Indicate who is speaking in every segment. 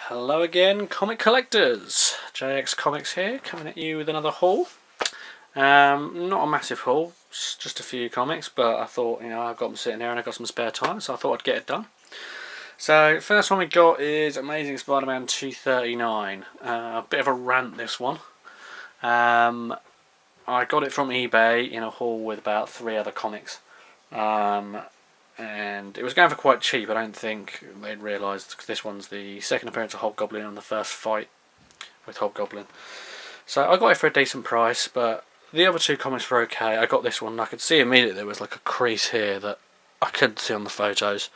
Speaker 1: Hello again, comic collectors. JX Comics here, coming at you with another haul. Not a massive haul, just a few comics, but I thought, I've got them sitting here and I've got some spare time, so I thought I'd get it done. So, first one we got is Amazing Spider-Man 239. A bit of a rant, this one. I got it from eBay in a haul with about 3 other comics. And it was going for quite cheap. I don't think they'd realised, because this one's the second appearance of Hobgoblin and the first fight with Hobgoblin. So I got it for a decent price, but the other 2 comics were okay. I got this one and I could see immediately there was like a crease here that I couldn't see on the photos,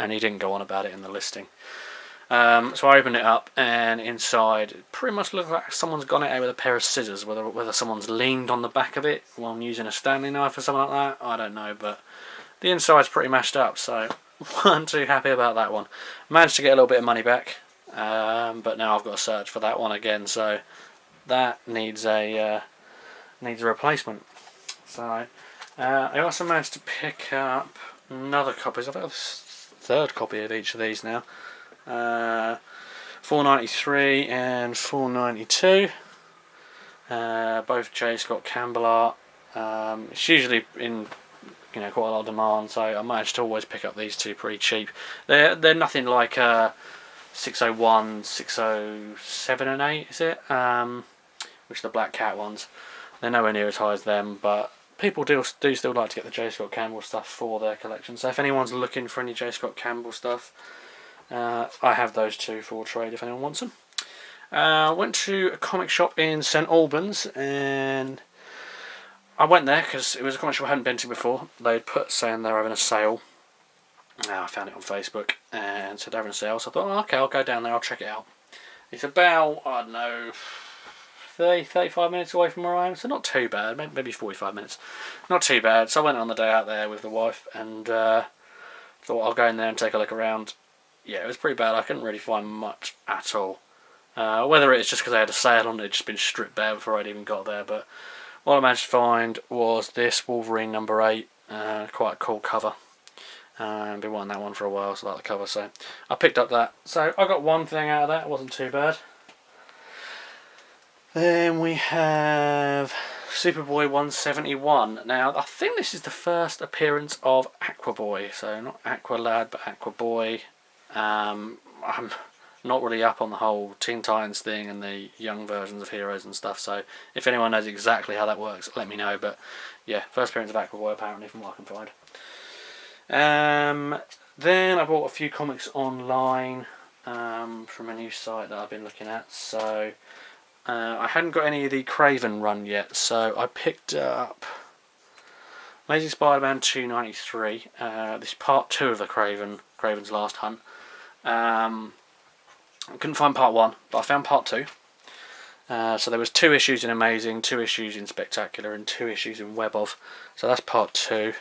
Speaker 1: and he didn't go on about it in the listing. So I opened it up, and inside it pretty much looked like someone's gone at it with a pair of scissors. Whether someone's leaned on the back of it while I'm using a Stanley knife or something like that, I don't know, but the inside's pretty mashed up, so wasn't too happy about that one. Managed to get a little bit of money back, but now I've got to search for that one again, so that needs a replacement. So I also managed to pick up another copy. I've got a 3rd copy of each of these now. 493 and 492. Both J. Scott Campbell art. It's usually in quite a lot of demand, so I managed to always pick up these 2 pretty cheap. They're nothing like 601, 607 and 8, is it? Which are the Black Cat ones. They're nowhere near as high as them, but people do still like to get the J. Scott Campbell stuff for their collection. So if anyone's looking for any J. Scott Campbell stuff, I have those 2 for trade if anyone wants them. Went to a comic shop in St Albans, and I went there because it was a comic shop I hadn't been to before. They'd put saying they were having a sale. I found it on Facebook and said they're having a sale, so I thought, okay, I'll go down there, I'll check it out. It's about, 35 minutes away from where I am, so not too bad, maybe 45 minutes. Not too bad, so I went on the day out there with the wife and thought I'll go in there and take a look around. Yeah, it was pretty bad, I couldn't really find much at all. Whether it's just because they had a sale on it, it'd just been stripped bare before I'd even got there, but what I managed to find was this Wolverine number 8, quite a cool cover. I've been wanting that one for a while, so I like the cover, so I picked up that. So I got one thing out of that, it wasn't too bad. Then we have Superboy 171. Now, I think this is the first appearance of Aquaboy, so not Aqualad, but Aquaboy. I'm not really up on the whole Teen Titans thing and the young versions of heroes and stuff, so if anyone knows exactly how that works, let me know. But yeah, first appearance of Aquaboy apparently, from what I can find. Then I bought a few comics online from a new site that I've been looking at. So I hadn't got any of the Craven run yet, so I picked up Amazing Spider-Man 293. This is part 2 of the Craven's Last Hunt. I couldn't find part 1, but I found part 2. So there was 2 issues in Amazing, 2 issues in Spectacular, and 2 issues in Web of. So that's part 2.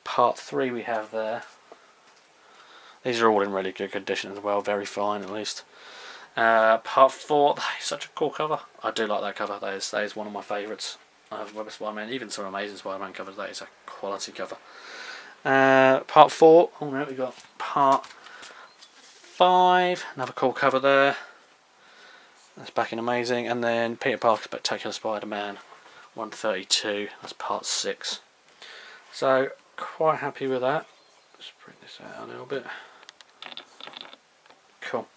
Speaker 1: Part 3 we have there. These are all in really good condition as well, very fine at least. Part 4, that is such a cool cover. I do like that cover. That is one of my favourites of Web of Spider-Man. Even some Amazing Spider-Man covers, that is a quality cover. Part 4, oh no, we got part 5, another cool cover there. That's back in Amazing. And then Peter Parker Spectacular Spider-Man 132, that's part 6. So quite happy with that. Let's bring this out a little bit. Cool.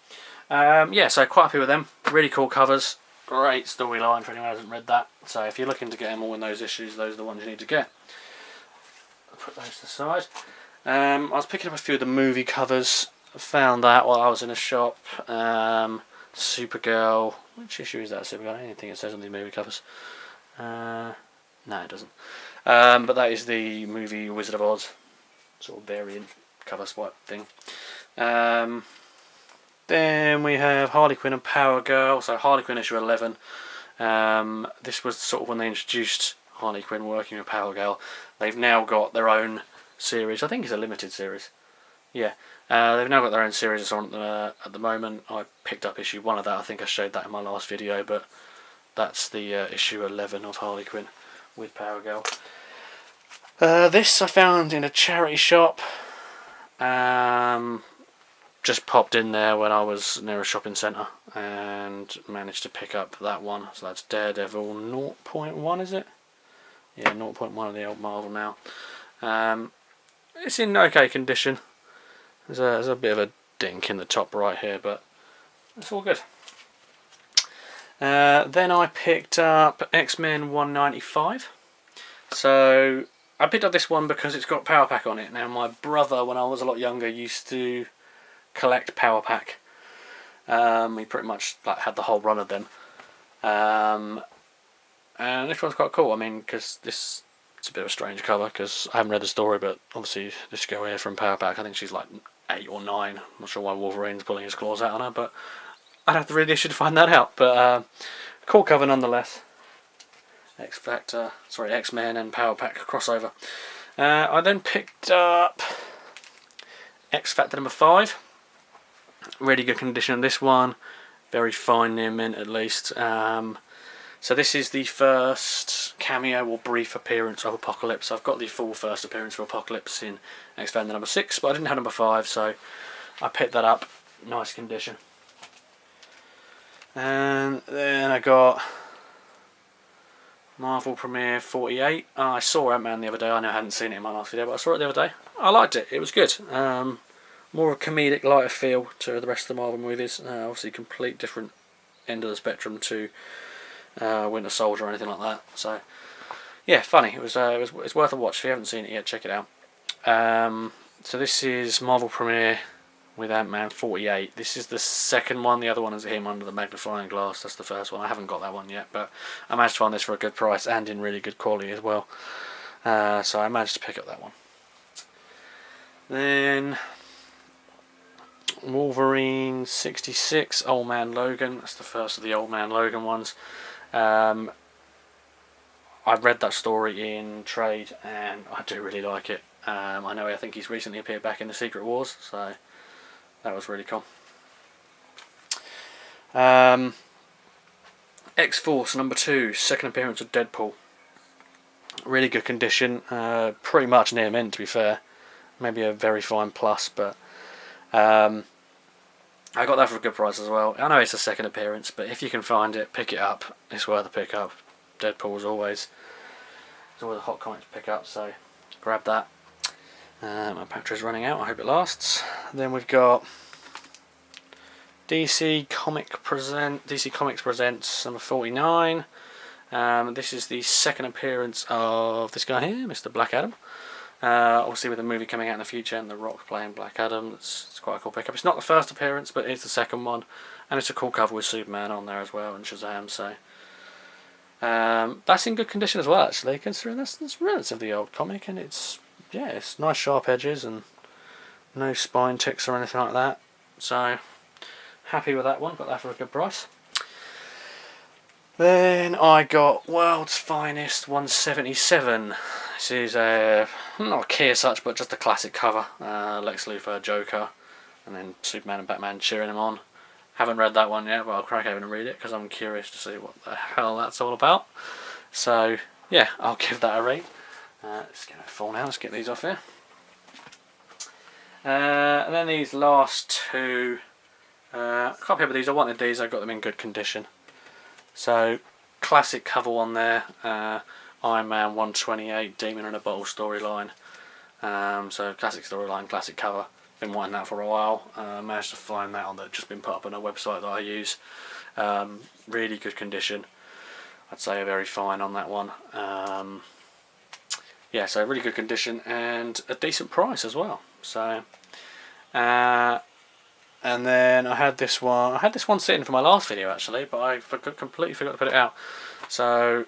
Speaker 1: Yeah, so quite happy with them. Really cool covers. Great storyline for anyone who hasn't read that. So if you're looking to get them all in those issues, those are the ones you need to get. I'll put those to the side. I was picking up a few of the movie covers. I found that while I was in a shop. Supergirl. Which issue is that, Supergirl? Anything it says on these movie covers. No, it doesn't. But that is the movie Wizard of Oz. Sort of variant cover swipe thing. Then we have Harley Quinn and Power Girl. So Harley Quinn issue 11. This was sort of when they introduced Harley Quinn working with Power Girl. They've now got their own series. I think it's a limited series. Yeah. They've now got their own series on at the moment. I picked up issue 1 of that. I think I showed that in my last video, but that's the issue 11 of Harley Quinn with Power Girl. This I found in a charity shop. just popped in there when I was near a shopping centre and managed to pick up that one. So that's Daredevil 0.1, is it? Yeah, 0.1 of the old Marvel now. It's in okay condition. There's a bit of a dink in the top right here, but it's all good. Then I picked up X-Men 195. So I picked up this one because it's got Power Pack on it. Now my brother, when I was a lot younger, used to collect Power Pack. He pretty much had the whole run of them. And this one's quite cool. I mean, because it's a bit of a strange cover because I haven't read the story, but obviously this girl here from Power Pack, I think she's like 8 or 9. I'm not sure why Wolverine's pulling his claws out on her, but I'd have to read the issue to find that out. But cool cover nonetheless. X-Men and Power Pack crossover. I then picked up X-Factor number 5. Really good condition on this one. Very fine near mint at least. So this is the first cameo or brief appearance of Apocalypse. I've got the full first appearance of Apocalypse in X-Factor number 6, but I didn't have number 5, so I picked that up. Nice condition. And then I got Marvel Premiere 48. I saw Ant-Man the other day. I know I hadn't seen it in my last video, but I saw it the other day. I liked it. It was good. More of a comedic, lighter feel to the rest of the Marvel movies. Obviously, complete different end of the spectrum to Winter Soldier or anything like that. So, yeah, funny. It's worth a watch. If you haven't seen it yet, check it out. So this is Marvel Premiere with Ant-Man 48. This is the second one. The other one is him under the magnifying glass. That's the first one. I haven't got that one yet, but I managed to find this for a good price and in really good quality as well. So I managed to pick up that one. Then Wolverine 66, Old Man Logan. That's the first of the Old Man Logan ones. I read that story in trade and I do really like it. I think he's recently appeared back in the Secret Wars, so that was really cool. X-Force number 2, second appearance of Deadpool. Really good condition, pretty much near mint to be fair. Maybe a very fine plus, but I got that for a good price as well. I know it's a second appearance, but if you can find it, pick it up. It's worth a pick up. Deadpool is always a hot comic to pick up, so grab that. My battery's running out. I hope it lasts. Then we've got DC Comics Presents number 49. This is the second appearance of this guy here, Mr. Black Adam. Obviously with a movie coming out in the future and The Rock playing Black Adam, it's quite a cool pickup. It's not the first appearance, but it's the second one, and it's a cool cover with Superman on there as well and Shazam. So that's in good condition as well, actually, considering that's relatively old comic, and it's nice sharp edges and no spine ticks or anything like that. So happy with that one. Got that for a good price. Then I got World's Finest 177. This is not a key as such, but just a classic cover. Lex Luthor, Joker, and then Superman and Batman cheering him on. Haven't read that one yet, but I'll crack open and read it because I'm curious to see what the hell that's all about. So yeah, I'll give that a read. Let's get it full now. Let's get these off here. And then these last two, I can't remember these. I wanted these. I got them in good condition. So classic cover one there. Iron Man 128, Demon in a Bottle storyline. So classic storyline, classic cover. Been wanting that for a while. Managed to find that on just been put up on a website that I use. Really good condition. I'd say very fine on that one. Yeah, so really good condition and a decent price as well. So, and then I had this one. I had this one sitting for my last video actually, but I completely forgot to put it out. So,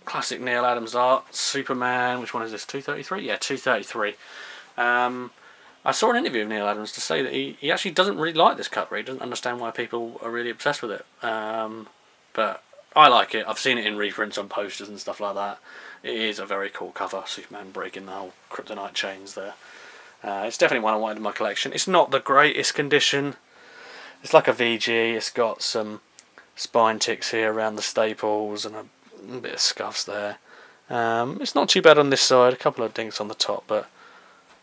Speaker 1: classic Neil Adams art, Superman. Which one is this? 233? Yeah, 233. I saw an interview of Neil Adams to say that he actually doesn't really like this cover. He doesn't understand why people are really obsessed with it. But I like it. I've seen it in reprints on posters and stuff like that. It is a very cool cover. Superman breaking the whole kryptonite chains there. It's definitely one I wanted in my collection. It's not the greatest condition. It's like a VG. It's got some spine ticks here around the staples and a bit of scuffs there. It's not too bad on this side. A couple of dinks on the top, but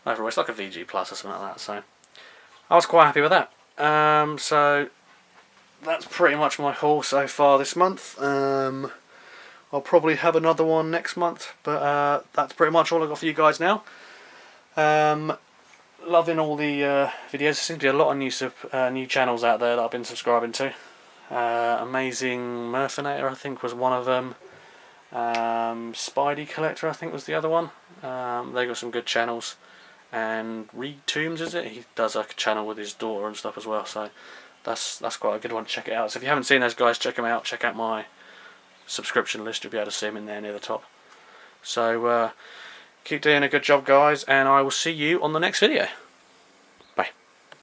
Speaker 1: overall it's like a VG Plus or something like that. So I was quite happy with that. So that's pretty much my haul so far this month. I'll probably have another one next month, but that's pretty much all I've got for you guys now. Loving all the videos. There seems to be a lot of new channels out there that I've been subscribing to. Amazing Mercenator, I think, was one of them. Spidey Collector, I think, was the other one. They got some good channels. And Reed Toombs, is it? He does like a channel with his daughter and stuff as well. So that's quite a good one to check it out. So if you haven't seen those guys, check them out. Check out my subscription list. You'll be able to see them in there near the top. So keep doing a good job, guys, and I will see you on the next video.